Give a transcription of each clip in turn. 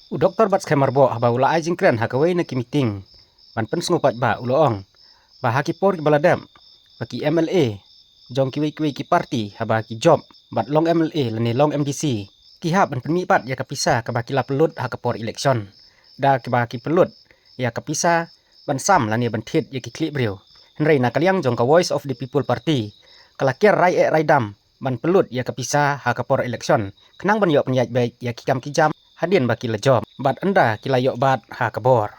Doktor bat skemar bo haba ula ai jingkren hakawai na meeting ban pen sngupat ba uloong ba haki por baladam baki MLA jong kiwi ki party haba ki job bat long MLA lani long MDC ki hab ban penmi pat ya kapisa ka baki la pelut hakapor election da ki baki pelut ya kapisa ban sam lani ban thit ya ki kli brio henrei na kaliang jong ka voice of the people party kalakir rai dam ban pelut ya kapisa hakapor election kenang ban yo penyaj baik ya ki kam ki jam hadin baki la job bat anda kila yok bat ha kabor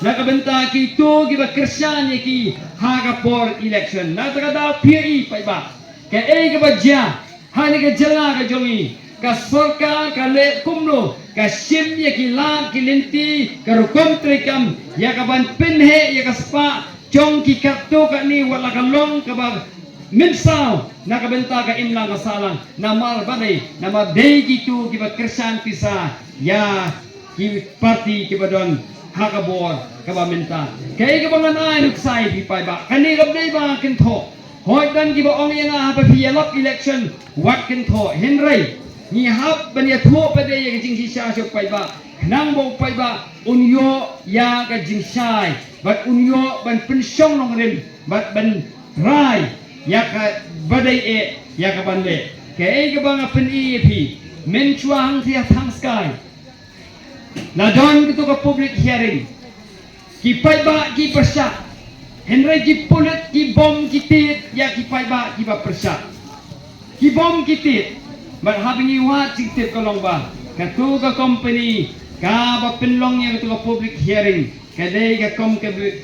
nakabenta ki tu ki ba Krisyan ki ha kapor election na takada PI pai ba ke e ka ba ja ha ni ka jala ka jongi ka sorka ka le kumno ka sim ya ki la ki linti ka rukom trikam ya ka ban pinhe ya ka spa jong ki kapto ka ni wala ka long ka ba minsao nakabenta ka imlang kasalang na marbade na mabday gitu kiba Krisyan pisa ya ki party kiba don hakabor kaba menta kay kiba nganay nuksay di pa ba kani kabday ba kinto hoy dan kiba ong yang ha pa fialap election wat kinto henry ni hab ban ya thuo pa de ya jing sha sho pa ba nang bo pa ba unyo ya ka jing sai bat unyo ban pensyong nong rim bat ban rai yaka badai yaka banle ke ga banga pen ep men chuang thia thang sky na don gitu ka public hearing ki pai ba ki persa henry ki pulit ki bom ki tit ya ki pai ba ki ba persa ki bom ki tit but habingi wa ching tit kolong ba ka tu ka company ka ba penlong yang tu ka public hearing ka dei ka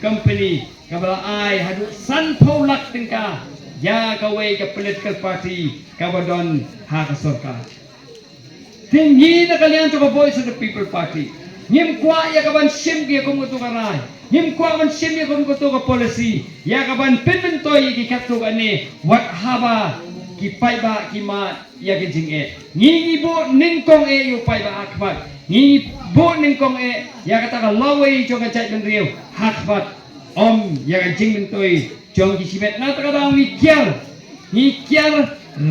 company ka bala ai hadu san polak tingka ya kawai ka political party kabadon ha ka sorkar tinggi na kalian to ka voice of the people party nim kwa ya kaban sim ki ko to ka rai nim kwa ban sim ya ko to ka policy ya kaban pinpentoy ki katto ka ni wat haba ki pai ba ki ma ya ki jing ni bo ning kong yu pai ba akbat ni bo ning kong ya kata ka lawai jo ka chai ben riu hakbat om ya ka jing pentoy jong ki sibet na takada mi kiar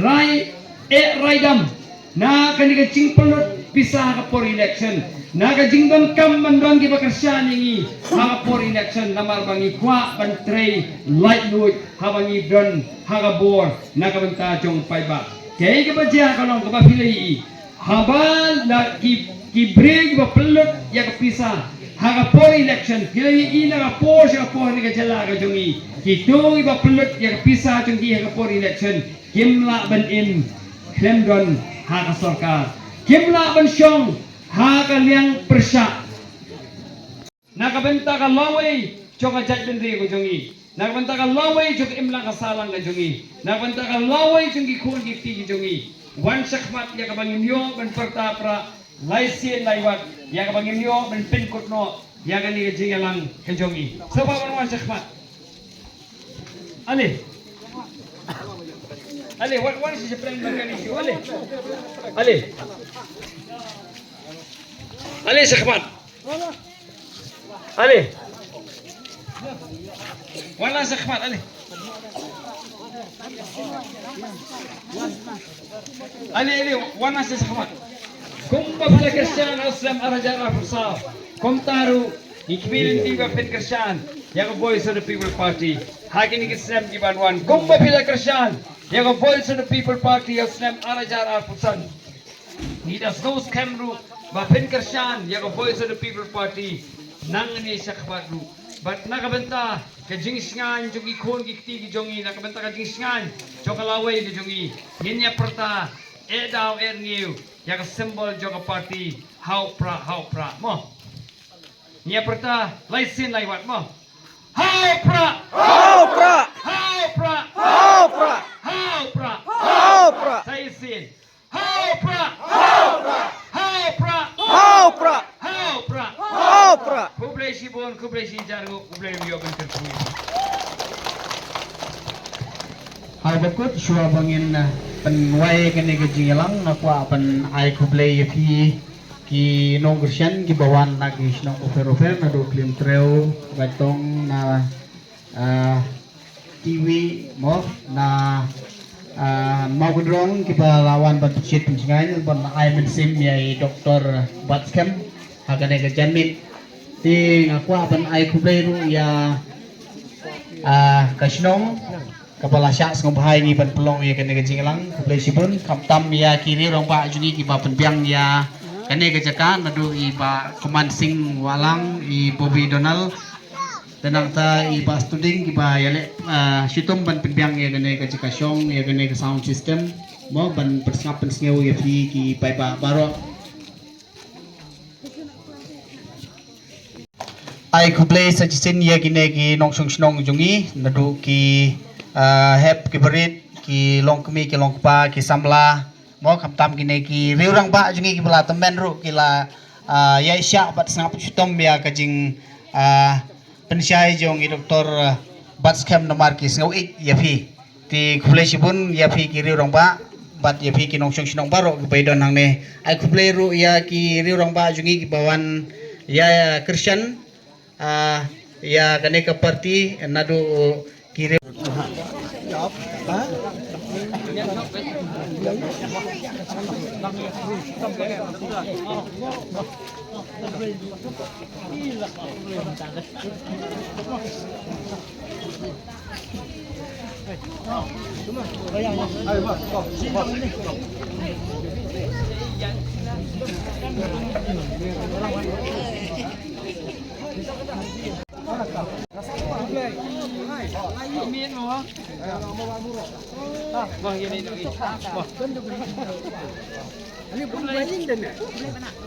rai raidam na kani ka cingpelot pisah ka por election na ka jingdon kam mandon ki bakarsan ni ha por election namar bangi kwa ban trei light load ha bangi don ha ka bor na ka benta jong pai ba kay ka ba ja ka long ka ba pilai haban na ki break ba pelot ya ka pisah haga por election pilai ina ka por sa por ni ka jala ka jongi kitu iba pelut ya pisa jongki haga por election kimla ban im klemdon haga sorkar kimla ban syong haga liang persa nakabenta ka laway choka jat bendri ko jongi nakabenta ka laway jok imla ka salang ka jongi nakabenta ka laway jongki khul ki ti jongi wan sakmat ya ka bangin yo ban pertapra laisien laiwat ya ka bangin yo ban pinkut no ya ka ni ka jingalang ka jongi sebab wan sakmat Ale, what is the plan mechanism? Ale, Sakmat. Ale, wala Sakmat. Ale, wala Sakmat. Kung pala Krisyan Islam Arajar Afusaf, kung taru ikbilin tiba pin Krisyan, yang voice of the people party. Hagin ni Islam di Banwan. Kumba pila Krisyan. Yang voice of the people party of Islam Arajar Al-Fusan. Nidas those Kamru. Bapin Krisyan. Yang voice of the people party. Nang ni Sakbadu. But nakabenta. Kajingsingan. Jongi kon kikti jongi. Nakabenta kajingsingan. Chokalaway di jongi. Ninya perta. Edaw erniu. Yang symbol joka party. How pra. Mo. Niya perta. Laisin laiwat mo. How pra. Saya sin. How pra. Kublai sibon, kublai sinjargo, kublai miyogan terpui. Hai bakut shua bangin penwai kene kejilang nakwa pen ai kublai fi ki nong Krisyan ki bawan na ki nong ofer na do klim treo batong na TV mo na mau gedrong kita lawan ban pecit pencingan ban ai mensim yai Dr. Batskem hagane ke janmit ti ngakwa ban ai kublai ru ya kasnong kepala syak sengom bahai ni ban pelong ya kene ke jinglang kublai sibun kaptam ya kiri rong pa juni ki ba penbiang ya kene ke jakan nadu i ba command sing walang i Bobby Donald tenang ta i ba studing ki ba yale sitom ban penbiang ya kene ke jikasyong ya kene ke sound system mo ban persiapan sengeu ya fi ki ba baro ai kublai sajisin ya kene ki nongsong snong jungi nadu ki hep ki berit ki longkemi ki longpa ki samla mo kaptam kine ki riurang ba jungi ki bela temen ru kila ya isya bat sangap chutom ya kajing pensyai jong i Dr. Batskem nomar ki sengau ik ya fi ti kublai sibun ya fi ki riurang ba bat ya fi ki nongsong snong baro ki baidon hang ne ai kublai ru ya ki riurang ba jungi ki bawan ya Christian ya kane ke parti nadu kiri Hãy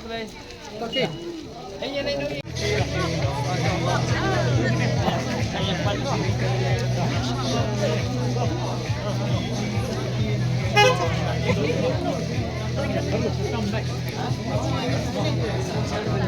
subscribe cho kênh Ghiền Mì Gõ để không bỏ lỡ